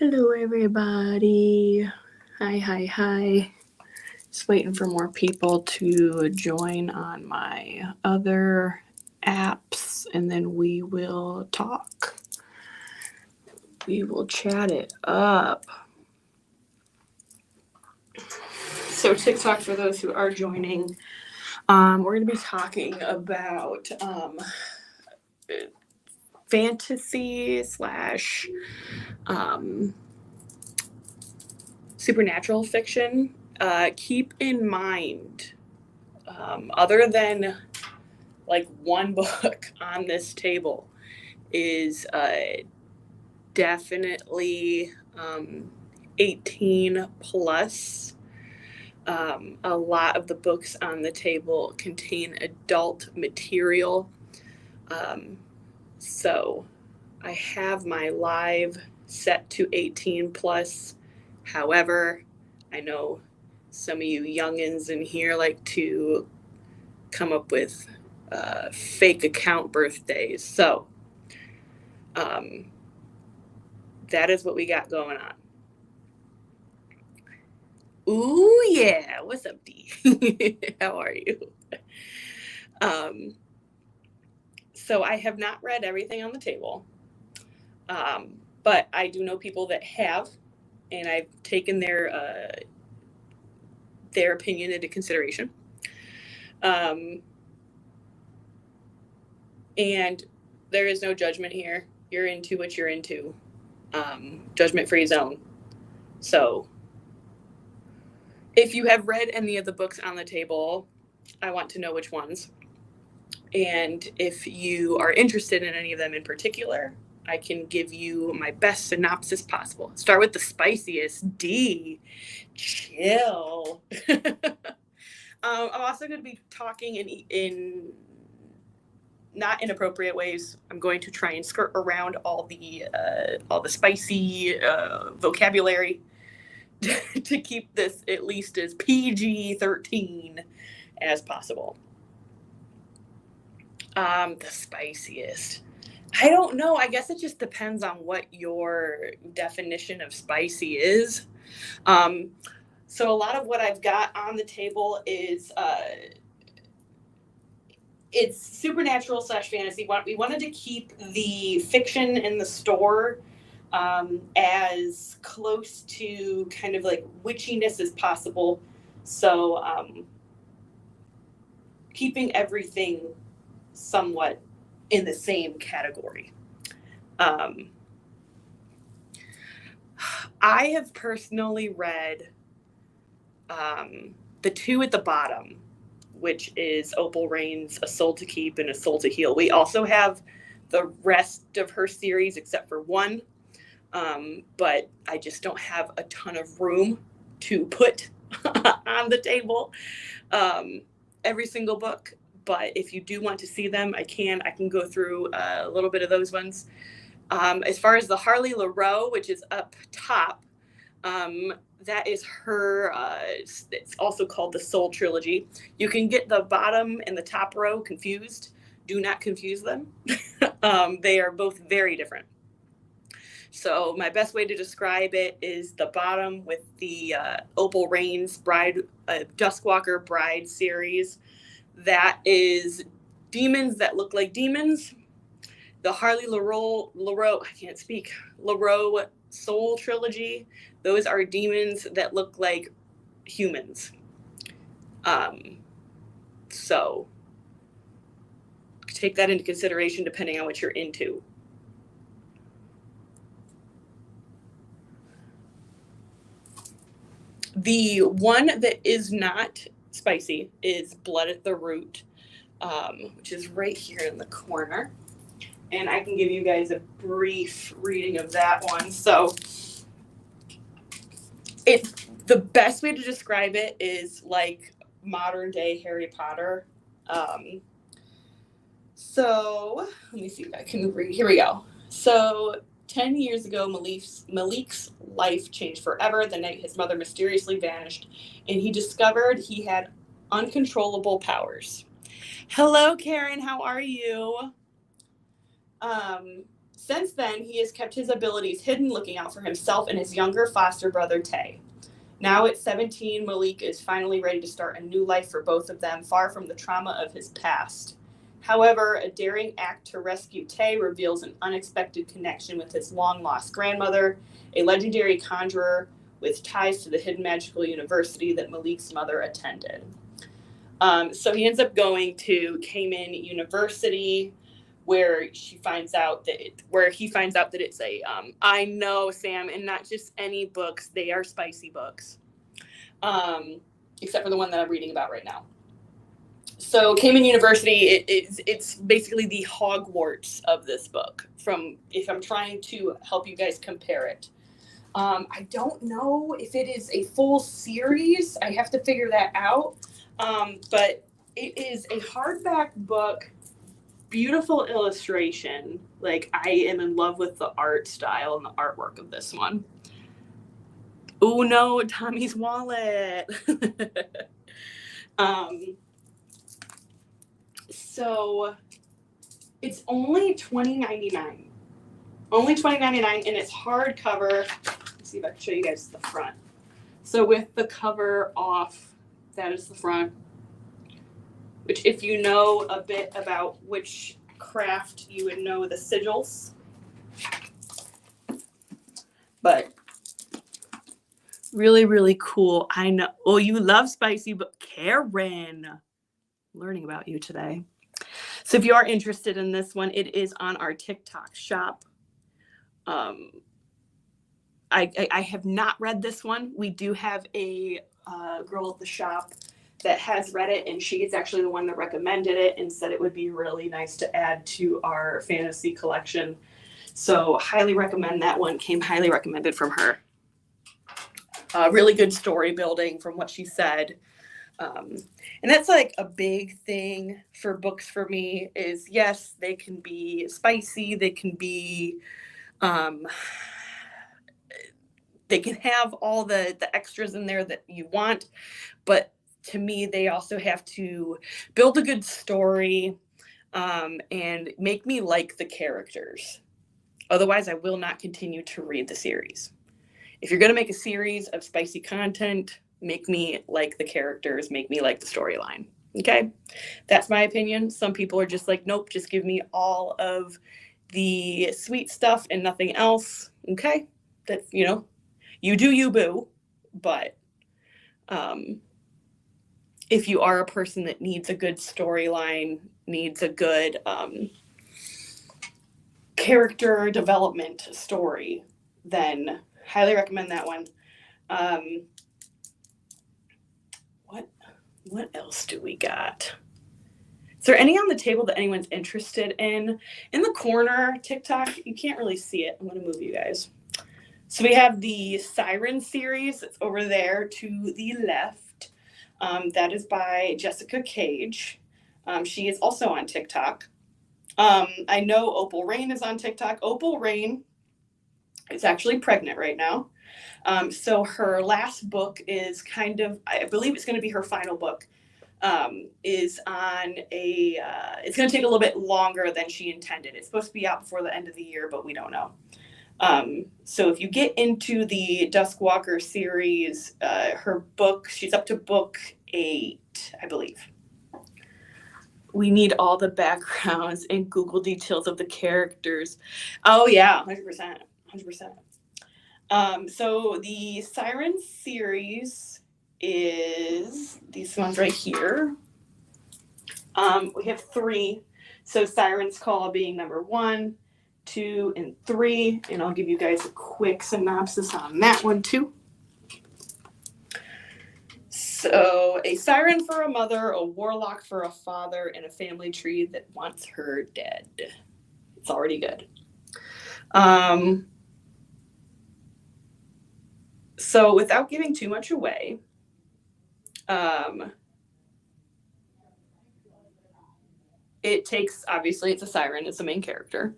Hello, everybody. Hi. Just waiting for more people to join on my other apps, and then we will talk. We will chat it up. So, TikTok, for those who are joining, we're going to be talking about fantasy slash supernatural fiction. Keep in mind, other than like one book on this table, is definitely 18 plus. A lot of the books on the table contain adult material. So I have my live set to 18 plus. However, I know some of you youngins in here like to come up with fake account birthdays. So that is what we got going on. Ooh, yeah. What's up, D? How are you? So I have not read everything on the table, but I do know people that have, and I've taken their opinion into consideration. And there is no judgment here. You're into what you're into. Judgment-free zone. So if you have read any of the books on the table, I want to know which ones. And if you are interested in any of them in particular, I can give you my best synopsis possible. Start with the spiciest. D. Chill. I'm also going to be talking in not inappropriate ways. I'm going to try and skirt around all the spicy vocabulary to keep this at least as PG-13 as possible. The spiciest. I don't know. I guess it just depends on what your definition of spicy is. So a lot of what I've got on the table is it's supernatural slash fantasy. We wanted to keep the fiction in the store as close to kind of like witchiness as possible. So keeping everything somewhat in the same category. I have personally read the two at the bottom, which is Opal Rain's A Soul to Keep and A Soul to Heal. We also have the rest of her series except for one, but I just don't have a ton of room to put on the table every single book. But if you do want to see them, I can go through a little bit of those ones. As far as the Harley LaRoe, which is up top, that is her, it's also called the Soul Trilogy. You can get the bottom and the top row confused. Do not confuse them. They are both very different. So my best way to describe it is the bottom with the Opal Rain's Duskwalker Bride series. That is demons that look like demons. The Harley LaRoe, LaRoe Soul Trilogy, those are demons that look like humans. So take that into consideration depending on what you're into. The one that is not spicy is Blood at the Root, which is right here in the corner. And I can give you guys a brief reading of that one. So the best way to describe it is like modern day Harry Potter. So let me see if I can read. Here we go. So 10 years ago, Malik's life changed forever the night his mother mysteriously vanished, and he discovered he had uncontrollable powers. Hello, Karen. How are you? Since then, he has kept his abilities hidden, looking out for himself and his younger foster brother, Tay. Now at 17, Malik is finally ready to start a new life for both of them, far from the trauma of his past. However, a daring act to rescue Tay reveals an unexpected connection with his long-lost grandmother, a legendary conjurer with ties to the hidden magical university that Malik's mother attended. So he ends up going to Cayman University, where he finds out that it's a I know, Sam, and not just any books, they are spicy books, except for the one that I'm reading about right now. So Cayman University, it's basically the Hogwarts of this book, from, if I'm trying to help you guys compare it. I don't know if it is a full series. I have to figure that out. But it is a hardback book, beautiful illustration. Like, I am in love with the art style and the artwork of this one. Oh no, Tommy's wallet. So it's only $20.99. Only $20.99, and it's hardcover. Let's see if I can show you guys the front. So with the cover off, that is the front. Which, if you know a bit about witchcraft, you would know the sigils. But really, really cool. I know. Oh, you love spicy, but Karen, learning about you today. So if you are interested in this one, it is on our TikTok shop. I have not read this one. We do have a girl at the shop that has read it, and she is actually the one that recommended it and said it would be really nice to add to our fantasy collection. So highly recommend that one. Came highly recommended from her. Really good story building from what she said. And that's like a big thing for books for me is, yes, they can be spicy. They can be, they can have all the extras in there that you want, but to me, they also have to build a good story, and make me like the characters. Otherwise, I will not continue to read the series. If you're going to make a series of spicy content, make me like the characters, make me like the storyline. Okay? That's my opinion. Some people are just like, nope, just give me all of the sweet stuff and nothing else. Okay? That's, you do you, boo. But if you are a person that needs a good storyline, needs a good character development story, then highly recommend that one. What else do we got? Is there any on the table that anyone's interested in? In the corner, TikTok, you can't really see it. I'm going to move you guys. So we have the Siren series. It's over there to the left. That is by Jessica Cage. She is also on TikTok. I know Opal Rain is on TikTok. Opal Rain is actually pregnant right now. So her last book is kind of, I believe it's going to be her final book, is on it's going to take a little bit longer than she intended. It's supposed to be out before the end of the year, but we don't know. So if you get into the Duskwalker series, her book, she's up to book 8, I believe. We need all the backgrounds and Google details of the characters. Oh yeah, 100%. So the Siren series is these ones right here. We have 3. So Siren's Call being number 1, 2, and 3. And I'll give you guys a quick synopsis on that one too. So, a siren for a mother, a warlock for a father, and a family tree that wants her dead. It's already good. So, without giving too much away, it takes, obviously, it's a siren, it's the main character.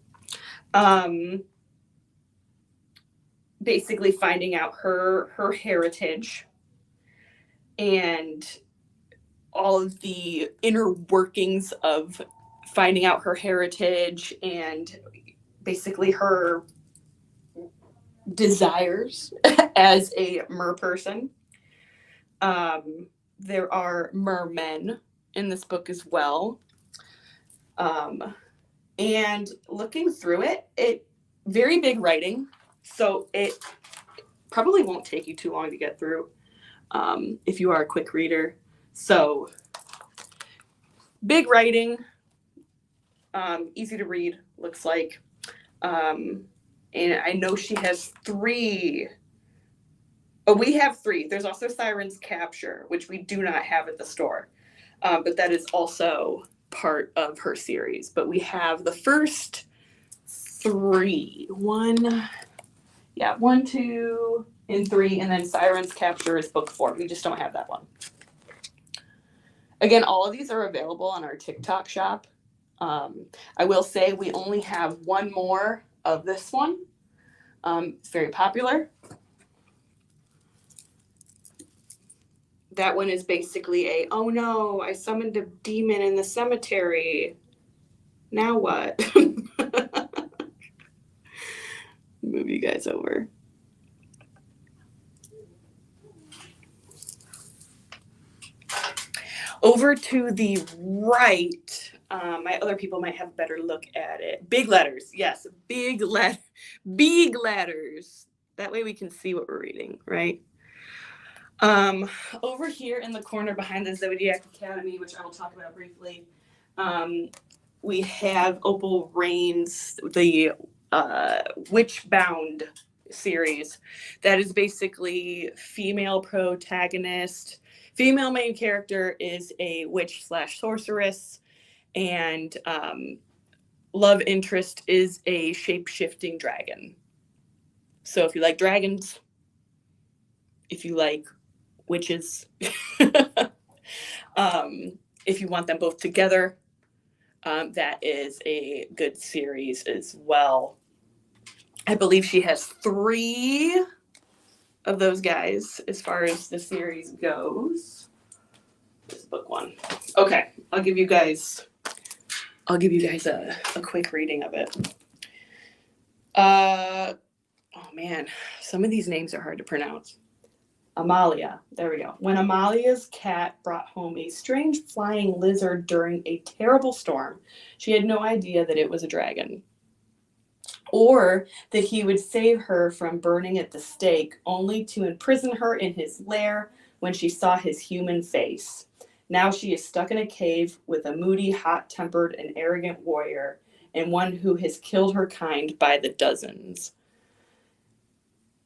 Basically finding out her heritage and all of the inner workings of finding out her heritage and basically her desires as a mer person. There are mermen in this book as well. And looking through it very big writing, so it probably won't take you too long to get through if you are a quick reader. So big writing, easy to read, looks like. And I know she has 3. Oh, we have 3. There's also Siren's Capture, which we do not have at the store. But that is also part of her series. But we have the first 3. 1, 2, and 3. And then Siren's Capture is book 4. We just don't have that one. Again, all of these are available on our TikTok shop. I will say we only have 1 more of this one. It's very popular. That one is basically oh no, I summoned a demon in the cemetery. Now what? Move you guys over. Over to the right, my other people might have a better look at it. Big letters, yes, big letters. That way we can see what we're reading, right? Over here in the corner behind the Zodiac Academy, which I will talk about briefly, we have Opal Reigns, the Witchbound series. That is basically female protagonist. Female main character is a witch/sorceress, and love interest is a shape-shifting dragon. So if you like dragons, if you like witches, if you want them both together, that is a good series as well. I believe she has 3 of those guys as far as the series goes. This is book 1. Okay, I'll give you guys a quick reading of it. Oh man, some of these names are hard to pronounce. Amalia, there we go. When Amalia's cat brought home a strange flying lizard during a terrible storm, she had no idea that it was a dragon, or that he would save her from burning at the stake, only to imprison her in his lair when she saw his human face. Now she is stuck in a cave with a moody, hot-tempered, and arrogant warrior, and one who has killed her kind by the dozens.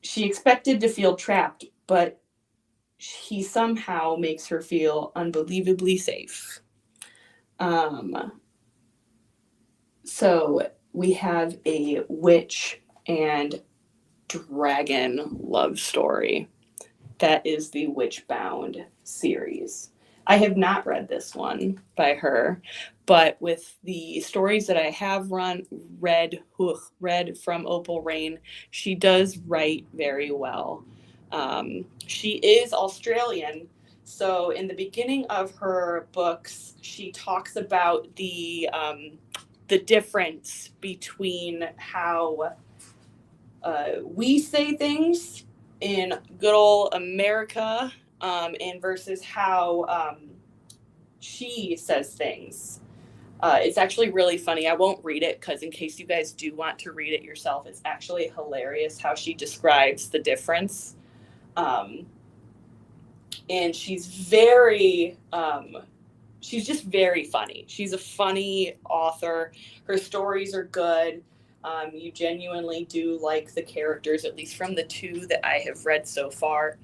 She expected to feel trapped, but he somehow makes her feel unbelievably safe. So we have a witch and dragon love story. That is the Witchbound series. I have not read this one by her, but with the stories that I have read from Opal Reign, she does write very well. She is Australian, so in the beginning of her books, she talks about the difference between how we say things in good old America and versus how she says things. It's actually really funny. I won't read it because in case you guys do want to read it yourself, it's actually hilarious how she describes the difference. And she's just very funny. She's a funny author. Her stories are good. You genuinely do like the characters, at least from the 2 that I have read so far.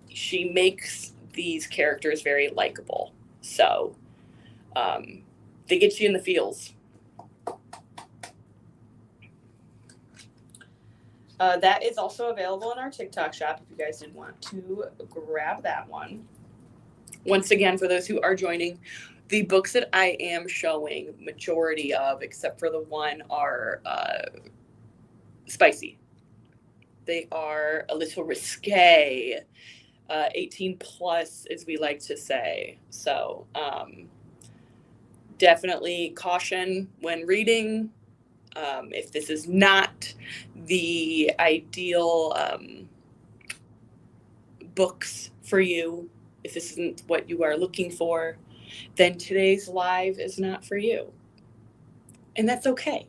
She makes these characters very likable. So they get you in the feels. That is also available in our TikTok shop if you guys did want to grab that one. Once again, for those who are joining, the books that I am showing, majority of, except for the one, are spicy. They are a little risque, 18 plus, as we like to say. So definitely caution when reading. If this is not the ideal books for you, if this isn't what you are looking for, then today's live is not for you. And that's okay.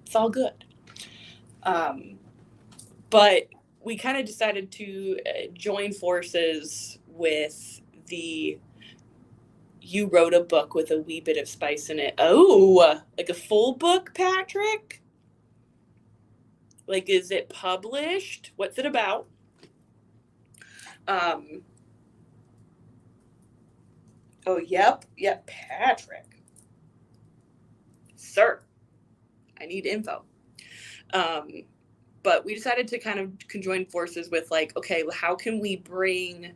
It's all good. But we kind of decided to join forces with you wrote a book with a wee bit of spice in it. Oh, like a full book, Patrick? Like, is it published? What's it about? Oh, yep, Patrick. Sir, I need info. But we decided to kind of conjoin forces with like, okay, how can we bring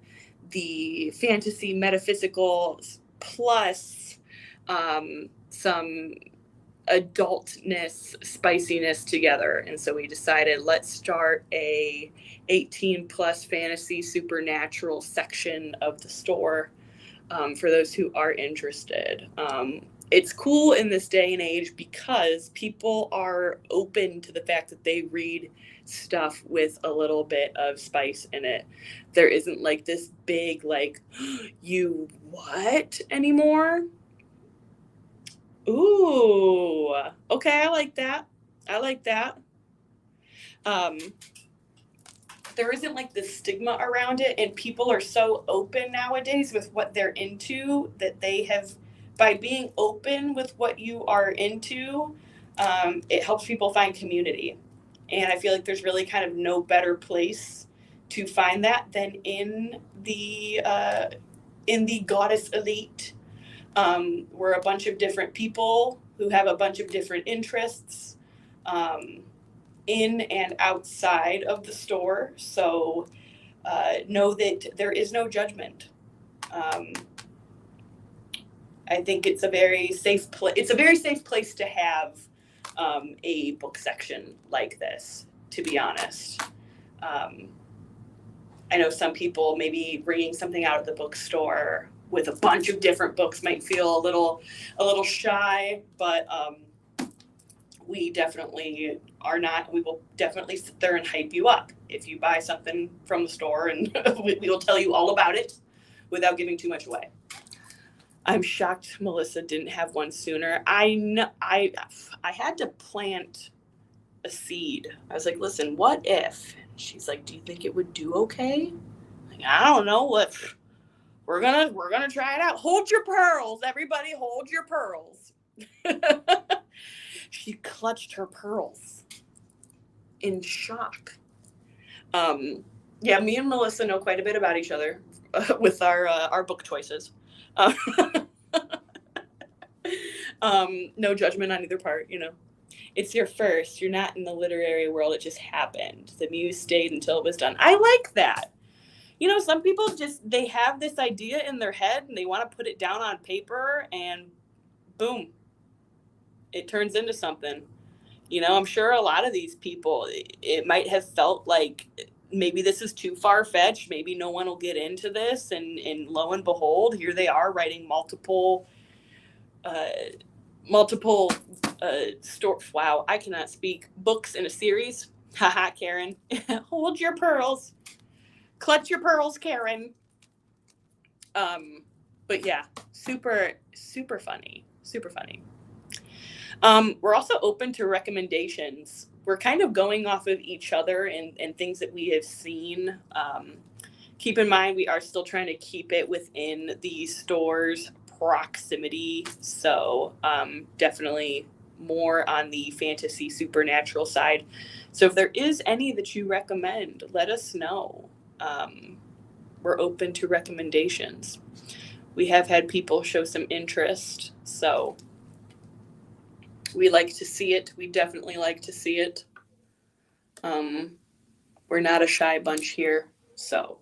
the fantasy metaphysical plus some adultness, spiciness together. And so we decided, let's start a 18 plus fantasy supernatural section of the store for those who are interested. It's cool in this day and age because people are open to the fact that they read stuff with a little bit of spice in it. There isn't like this big, like, you what anymore? Ooh, okay, I like that. There isn't like this stigma around it, and people are so open nowadays with what they're into that they have, by being open with what you are into, it helps people find community. And I feel like there's really kind of no better place to find that than in the Goddess Elite. We're a bunch of different people who have a bunch of different interests in and outside of the store. So know that there is no judgment. I think it's a very safe place. It's a very safe place to have a book section like this, to be honest. I know some people maybe bringing something out of the bookstore with a bunch of different books might feel a little shy, but we definitely are not. We will definitely sit there and hype you up if you buy something from the store, and we will tell you all about it without giving too much away. I'm shocked Melissa didn't have one sooner. I know I had to plant a seed. I was like, listen, what if? She's like, do you think it would do okay? Like, I don't know. What we're gonna try it out. Hold your pearls, everybody. Hold your pearls. She clutched her pearls in shock. Yeah, me and Melissa know quite a bit about each other with our book choices. No judgment on either part, you know. It's your first. You're not in the literary world. It just happened. The muse stayed until it was done. I like that. You know, some people just, they have this idea in their head and they want to put it down on paper and boom, it turns into something. You know, I'm sure a lot of these people, it might have felt like maybe this is too far-fetched. Maybe no one will get into this. And lo and behold, here they are writing multiple wow, I cannot speak, books in a series. Haha, Karen. Hold your pearls. Clutch your pearls, Karen. But yeah, super funny. We're also open to recommendations. We're kind of going off of each other and things that we have seen. Keep in mind, we are still trying to keep it within the store's proximity. So definitely more on the fantasy supernatural side. So if there is any that you recommend, let us know. We're open to recommendations. We have had people show some interest, so we like to see it. We definitely like to see it. We're not a shy bunch here, so.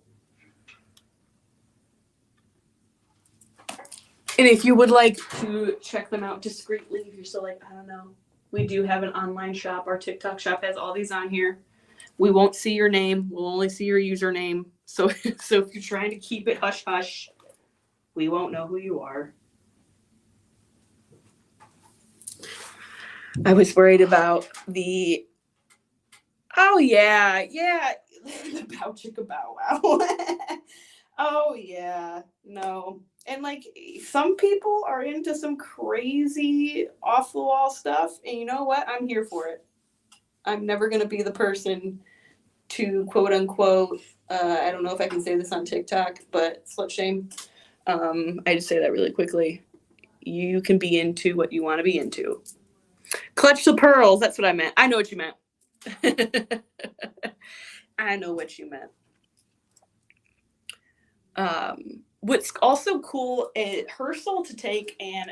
And if you would like to check them out discreetly, if you're still like, I don't know, we do have an online shop. Our TikTok shop has all these on here. We won't see your name. We'll only see your username. So if you're trying to keep it hush hush, we won't know who you are. I was worried about the, oh yeah, the bow chicka bow wow. Oh yeah, no. And like some people are into some crazy off the wall stuff, and you know what? I'm here for it. I'm never gonna be the person to quote unquote, I don't know if I can say this on TikTok, but slut shame. I just say that really quickly. You can be into what you want to be into. Clutch the pearls. That's what I meant. I know what you meant. I know what you meant. What's also cool is her Soul to Take, and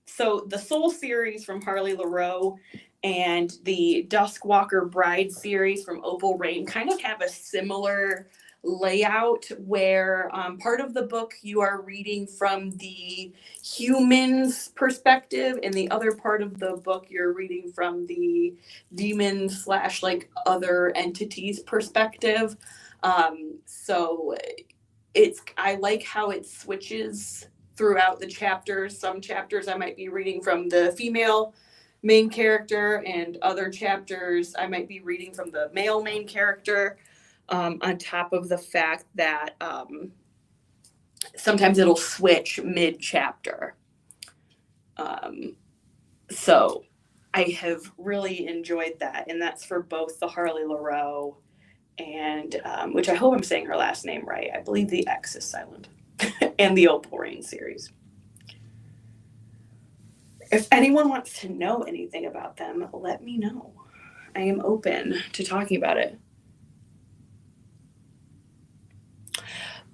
so the Soul series from Harley LaRoe and the Duskwalker Bride series from Opal Rain kind of have a similar layout where part of the book you are reading from the human's perspective, and the other part of the book you're reading from the demon slash like other entities perspective. So I like how it switches throughout the chapters. Some chapters I might be reading from the female main character, and other chapters I might be reading from the male main character, on top of the fact that sometimes it'll switch mid chapter. So I have really enjoyed that, and that's for both the Harley LaRoe and which I hope I'm saying her last name right. I believe the X is silent, and the Opal Rain series. If anyone wants to know anything about them, let me know. I am open to talking about it.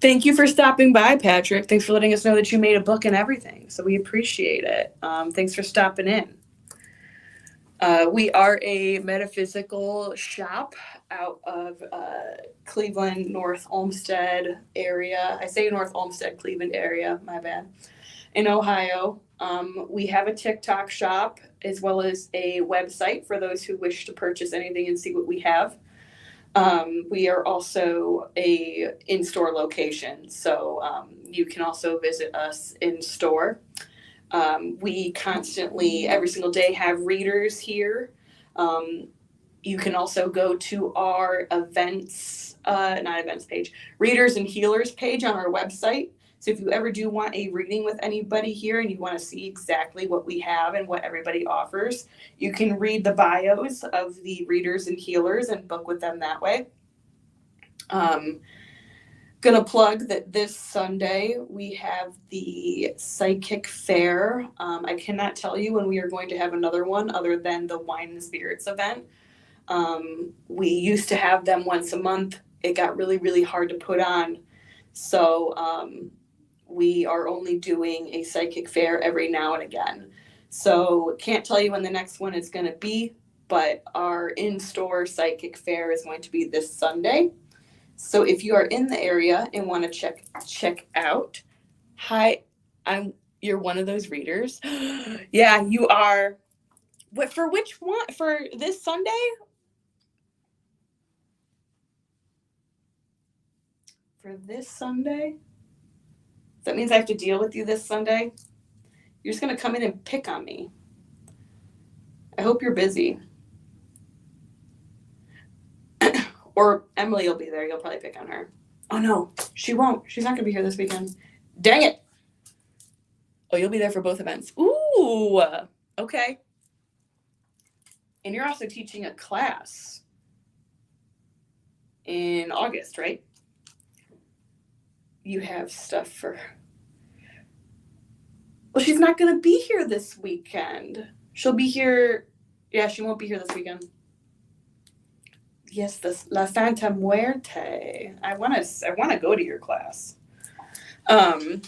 Thank you for stopping by, Patrick. Thanks for letting us know that you made a book and everything. So we appreciate it. Thanks for stopping in. We are a metaphysical shop out of Cleveland, North Olmsted area. I say North Olmsted, Cleveland area, my bad. In Ohio. We have a TikTok shop as well as a website for those who wish to purchase anything and see what we have. We are also a in-store location, so you can also visit us in store. We constantly, every single day, have readers here. You can also go to our events, not events page, readers and healers page on our website. So if you ever do want a reading with anybody here and you want to see exactly what we have and what everybody offers, you can read the bios of the readers and healers and book with them that way. Gonna plug that this Sunday we have the psychic fair. I cannot tell you when we are going to have another one other than the Wine and Spirits event. We used to have them once a month. It got really, really hard to put on. So we are only doing a psychic fair every now and again. So can't tell you when the next one is going to be, but our in-store psychic fair is going to be this Sunday. So if you are in the area and want to check out, hi, you're one of those readers. Yeah, you are. What, for which one? For this Sunday? For this Sunday? That means I have to deal with you this Sunday? You're just going to come in and pick on me. I hope you're busy. Or Emily will be there. You'll probably pick on her. Oh, no, she won't. She's not going to be here this weekend. Dang it. Oh, you'll be there for both events. Ooh, okay. And you're also teaching a class in August, right? You have stuff for... Well, she's not going to be here this weekend. She'll be here... Yeah, she won't be here this weekend. Yes, the La Santa Muerte. I want to go to your class. Let's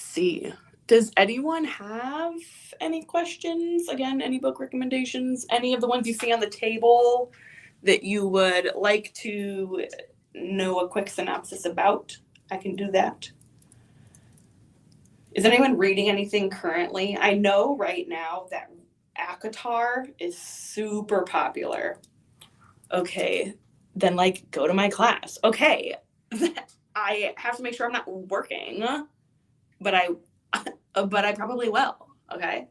see. Does anyone have any questions? Again, any book recommendations? Any of the ones you see on the table that you would like to know a quick synopsis about? I can do that. Is anyone reading anything currently? I know right now that ACOTAR is super popular. Okay, then like go to my class. Okay, I have to make sure I'm not working, but I probably will. Okay.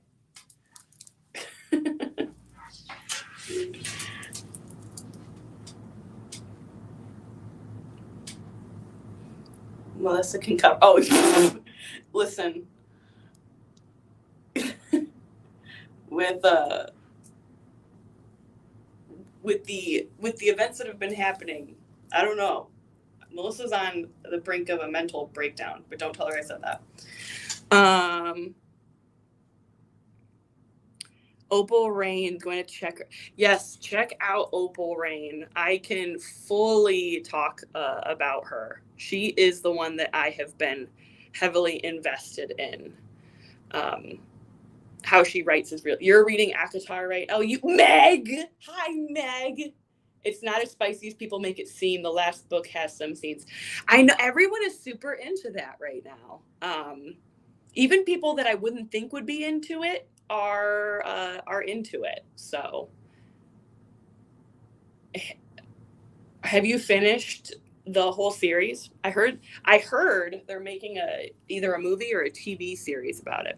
Melissa can cover. Oh, listen. with the events that have been happening, I don't know. Melissa's on the brink of a mental breakdown, but don't tell her I said that. Opal Rain, going to check her. Yes, check out Opal Rain. I can fully talk about her. She is the one that I have been heavily invested in. How she writes is real. You're reading Akatar, right? Oh, you, Meg! Hi, Meg! It's not as spicy as people make it seem. The last book has some scenes. I know everyone is super into that right now. Even people that I wouldn't think would be into it are into it. So, have you finished the whole series? I heard they're making either a movie or a TV series about it.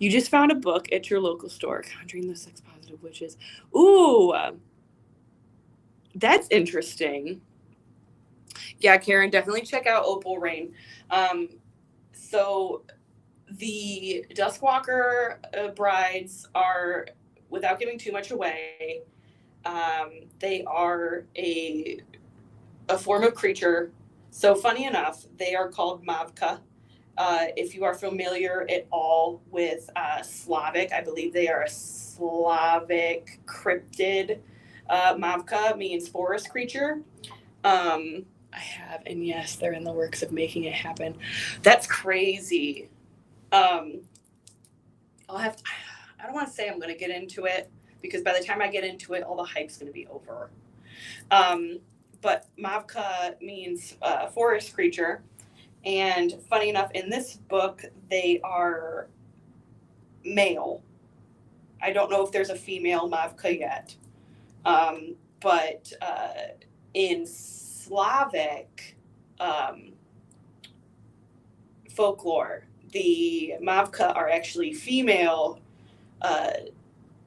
You just found a book at your local store, Conjuring the Sex Positive Witches. Ooh, that's interesting. Yeah, Karen, definitely check out Opal Rain. So the Duskwalker brides are, without giving too much away, they are a form of creature. So funny enough, they are called Mavka. If you are familiar at all with Slavic, I believe they are a Slavic cryptid. Mavka means forest creature. I have, and yes, they're in the works of making it happen. That's crazy. I'll have to, I don't want to say I'm going to get into it because by the time I get into it, all the hype's going to be over. But Mavka means forest creature. And funny enough, in this book, they are male. I don't know if there's a female Mavka yet. But in Slavic folklore, the Mavka are actually female.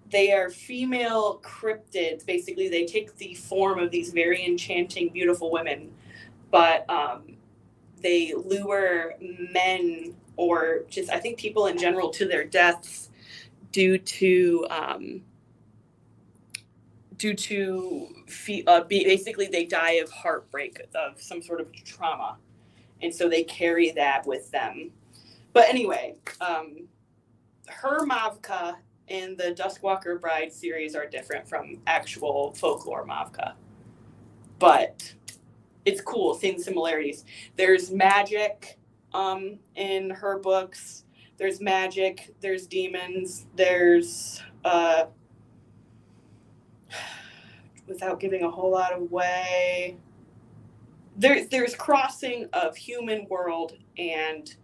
They are female cryptids. Basically, they take the form of these very enchanting, beautiful women, but they lure men or just, I think, people in general to their deaths due to basically they die of heartbreak, of some sort of trauma, and so they carry that with them. But anyway, her Mavka in the Duskwalker Bride series are different from actual folklore Mavka, but it's cool, seeing similarities. There's magic in her books. There's magic. There's demons. There's without giving a whole lot away, there's crossing of human world and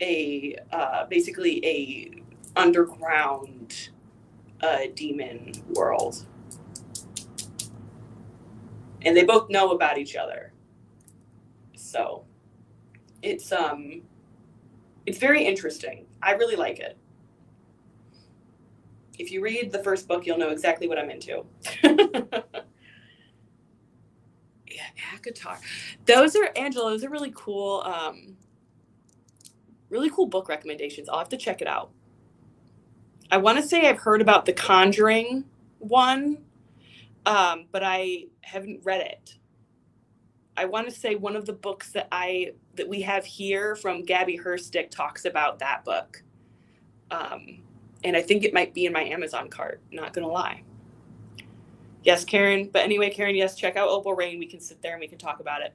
a basically a underground demon world, and they both know about each other. So it's very interesting. I really like it. If you read the first book, you'll know exactly what I'm into. Yeah, Akatar. Those are, Angela, those are really cool book recommendations. I'll have to check it out. I want to say I've heard about the Conjuring one, but I haven't read it. I want to say one of the books that we have here from Gabby Herstick talks about that book. And I think it might be in my Amazon cart, not going to lie. Yes, Karen. But anyway, Karen, yes, check out Opal Rain. We can sit there and we can talk about it.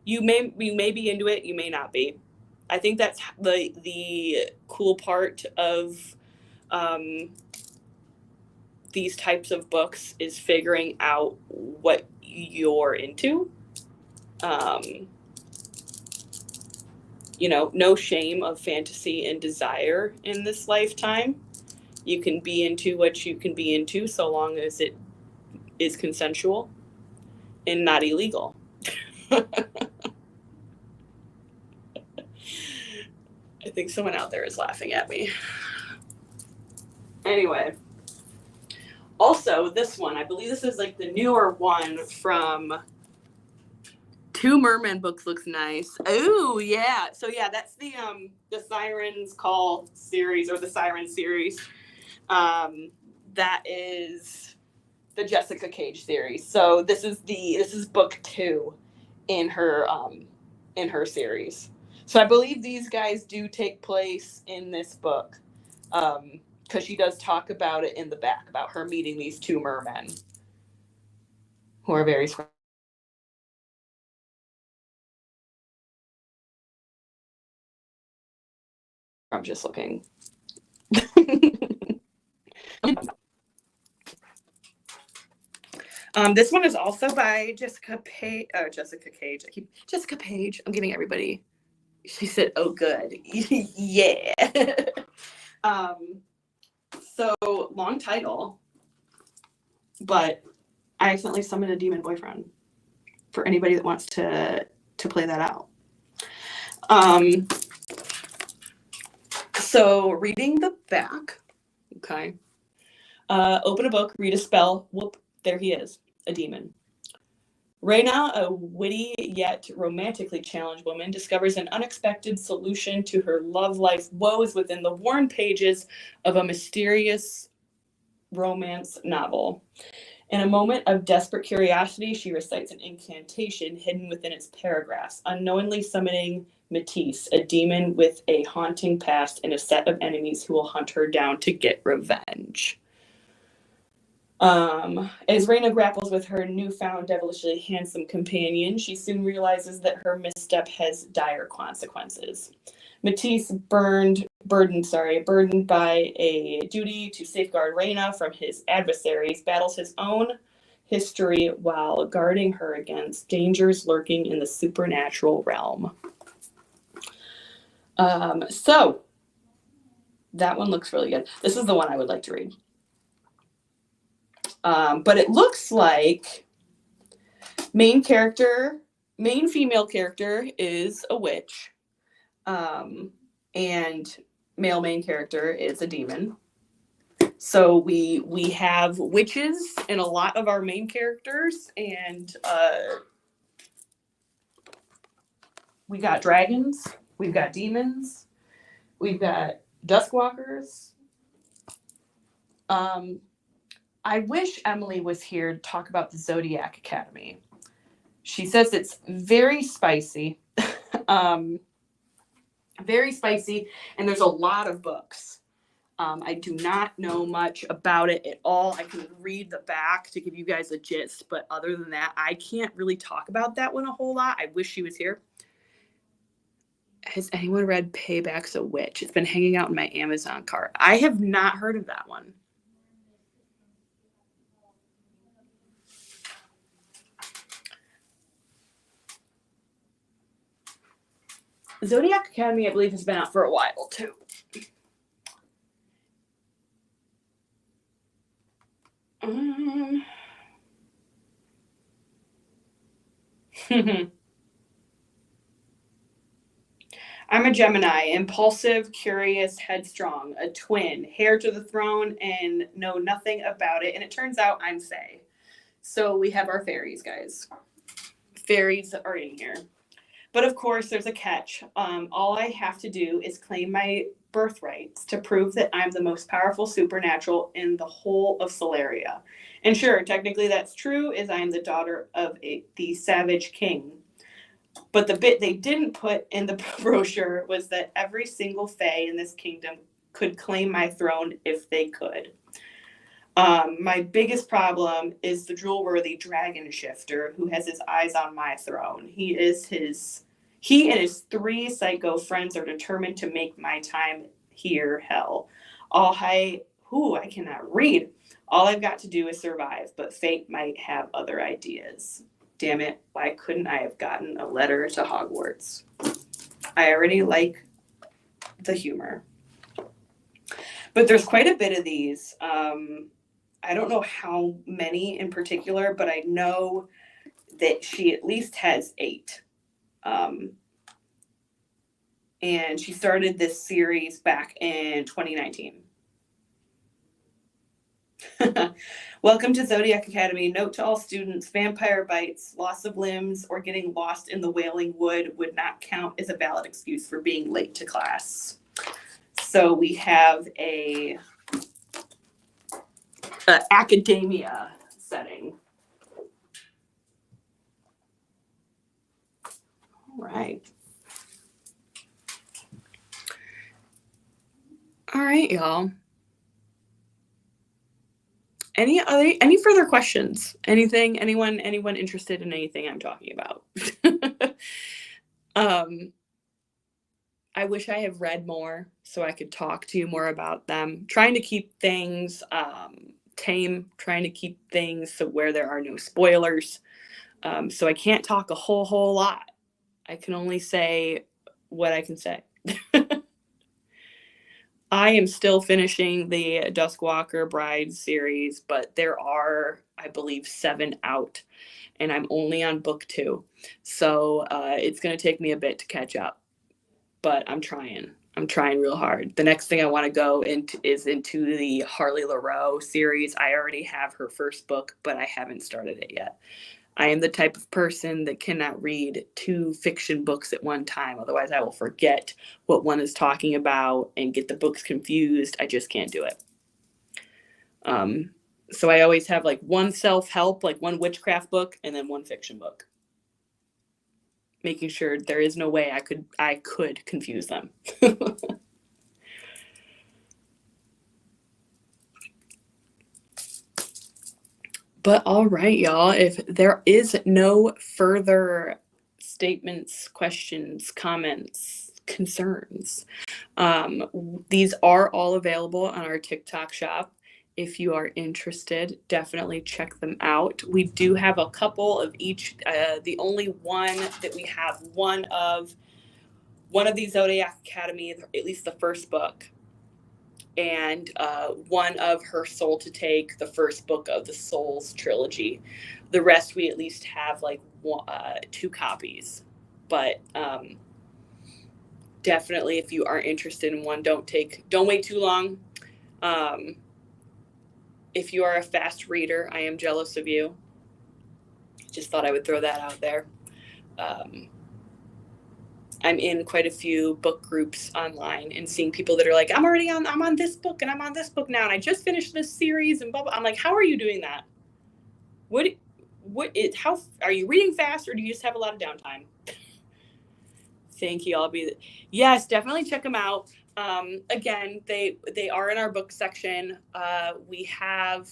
You may be into it. You may not be. I think that's the cool part of these types of books is figuring out what you're into. No shame of fantasy and desire in this lifetime. You can be into what you can be into so long as it is consensual and not illegal. I think someone out there is laughing at me. Anyway, Also, this one, I believe this is like the newer one from Two Merman Books. Looks nice. Oh yeah. So yeah, that's the Siren's Call series, or the Siren series. That is the Jessica Cage series. So this is book 2 in her series. So I believe these guys do take place in this book, because she does talk about it in the back, about her meeting these 2 mermen who are very. I'm just looking. This one is also by Jessica Page. Jessica Cage. Jessica Page. I'm giving everybody. She said, "Oh, good, yeah." So long title, but I accidentally summoned a demon boyfriend. For anybody that wants to play that out. So reading the back. Okay. Open a book, read a spell. Whoop, there he is, a demon. Reyna, a witty yet romantically challenged woman, discovers an unexpected solution to her love life woes within the worn pages of a mysterious romance novel. In a moment of desperate curiosity, she recites an incantation hidden within its paragraphs, unknowingly summoning Matisse, a demon with a haunting past and a set of enemies who will hunt her down to get revenge. As Reyna grapples with her newfound devilishly handsome companion, she soon realizes that her misstep has dire consequences. Matisse, burdened by a duty to safeguard Reyna from his adversaries, battles his own history while guarding her against dangers lurking in the supernatural realm. So that one looks really good. This is the one I would like to read. But it looks like main female character is a witch, and male main character is a demon. So we have witches in a lot of our main characters, and we got dragons, we've got demons, we've got duskwalkers. I wish Emily was here to talk about the Zodiac Academy. She says it's very spicy. Very spicy, and there's a lot of books. I do not know much about it at all. I can read the back to give you guys a gist, but other than that, I can't really talk about that one a whole lot. I wish she was here. Has anyone read Payback's a Witch? It's been hanging out in my Amazon cart. I have not heard of that one. Zodiac Academy, I believe, has been out for a while, too. I'm a Gemini, impulsive, curious, headstrong, a twin, heir to the throne, and know nothing about it. And it turns out I'm Fae. So we have our fairies, guys. Fairies are in here. But of course, there's a catch. All I have to do is claim my birthrights to prove that I'm the most powerful supernatural in the whole of Solaria. And sure, technically that's true, as I am the daughter of the Savage King. But the bit they didn't put in the brochure was that every single fae in this kingdom could claim my throne if they could. My biggest problem is the drool-worthy dragon shifter who has his eyes on my throne. He and his 3 psycho friends are determined to make my time here hell. I cannot read. All I've got to do is survive, but fate might have other ideas. Damn it, why couldn't I have gotten a letter to Hogwarts? I already like the humor. But there's quite a bit of these. I don't know how many in particular, but I know that she at least has 8. And she started this series back in 2019. Welcome to Zodiac Academy. Note to all students, vampire bites, loss of limbs, or getting lost in the Wailing Wood would not count as a valid excuse for being late to class. So we have a academia setting. All right. All right, y'all. Any further questions? Anything? Anyone interested in anything I'm talking about? I wish I have read more so I could talk to you more about them. Trying to keep things tame, trying to keep things so where there are no spoilers. So I can't talk a whole lot. I can only say what I can say. I am still finishing the Duskwalker Bride series, but there are, I believe, 7 out, and I'm only on book 2. So it's going to take me a bit to catch up, but I'm trying. I'm trying real hard. The next thing I want to go into is into the Harley Laroe series. I already have her first book, but I haven't started it yet. I am the type of person that cannot read 2 fiction books at one time. Otherwise, I will forget what one is talking about and get the books confused. I just can't do it. So I always have like one self-help, like one witchcraft book, and then one fiction book, making sure there is no way I could confuse them. But all right, y'all, if there is no further statements, questions, comments, concerns, these are all available on our TikTok shop. If you are interested, definitely check them out. We do have a couple of each. The only one that we have one of the Zodiac Academy, at least the first book, and one of Her Soul to Take, the first book of the Souls trilogy. The rest we at least have like 2 copies. But definitely, if you are interested in one, don't wait too long. If you are a fast reader, I am jealous of you. Just thought I would throw that out there. I'm in quite a few book groups online and seeing people that are like, I'm on this book and I'm on this book now and I just finished this series and blah blah. I'm like, how are you doing that? How are you reading fast, or do you just have a lot of downtime? Thank you. Yes, definitely check them out. Again, they are in our book section. We have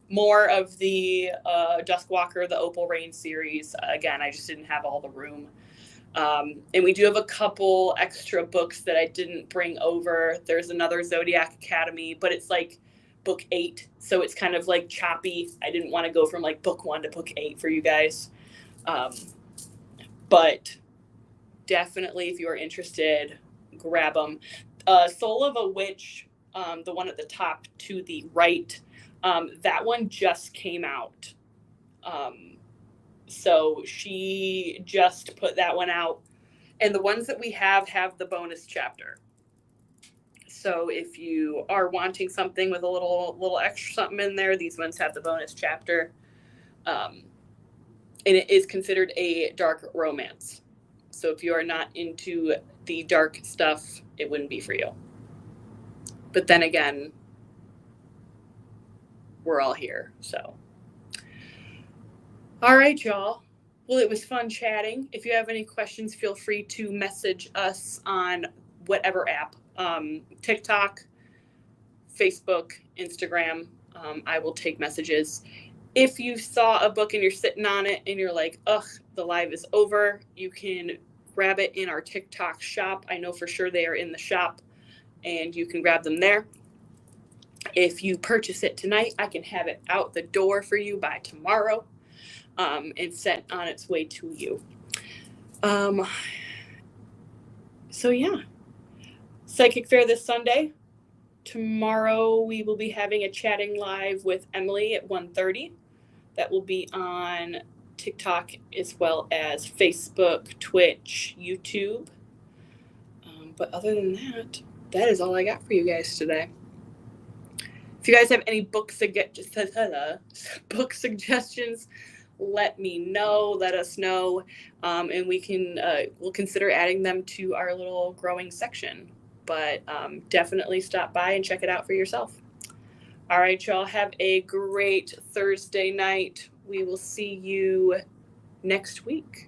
more of the Duskwalker, the Opal Rain series. Again, I just didn't have all the room. And we do have a couple extra books that I didn't bring over. There's another Zodiac Academy, but it's like book 8. So it's kind of like choppy. I didn't want to go from like book 1 to book 8 for you guys. But definitely, if you are interested, grab them. Soul of a Witch, the one at the top to the right, that one just came out. So she just put that one out. And the ones that we have the bonus chapter. So if you are wanting something with a little extra something in there, these ones have the bonus chapter. And it is considered a dark romance. So if you are not into the dark stuff, it wouldn't be for you. But then again, we're all here, so. All right, y'all. Well, it was fun chatting. If you have any questions, feel free to message us on whatever app, TikTok, Facebook, Instagram. I will take messages. If you saw a book and you're sitting on it and you're like, ugh, the live is over, you can grab it in our TikTok shop. I know for sure they are in the shop, and you can grab them there. If you purchase it tonight, I can have it out the door for you by tomorrow. And sent on its way to you. So yeah, Psychic Fair this Sunday. Tomorrow we will be having a chatting live with Emily at 1:30. That will be on TikTok as well as Facebook, Twitch, YouTube. But other than that, that is all I got for you guys today. If you guys have any book suggestions, let me know. Let us know, and we'll consider adding them to our little growing section. But definitely stop by and check it out for yourself. All right, y'all, have a great Thursday night. We will see you next week.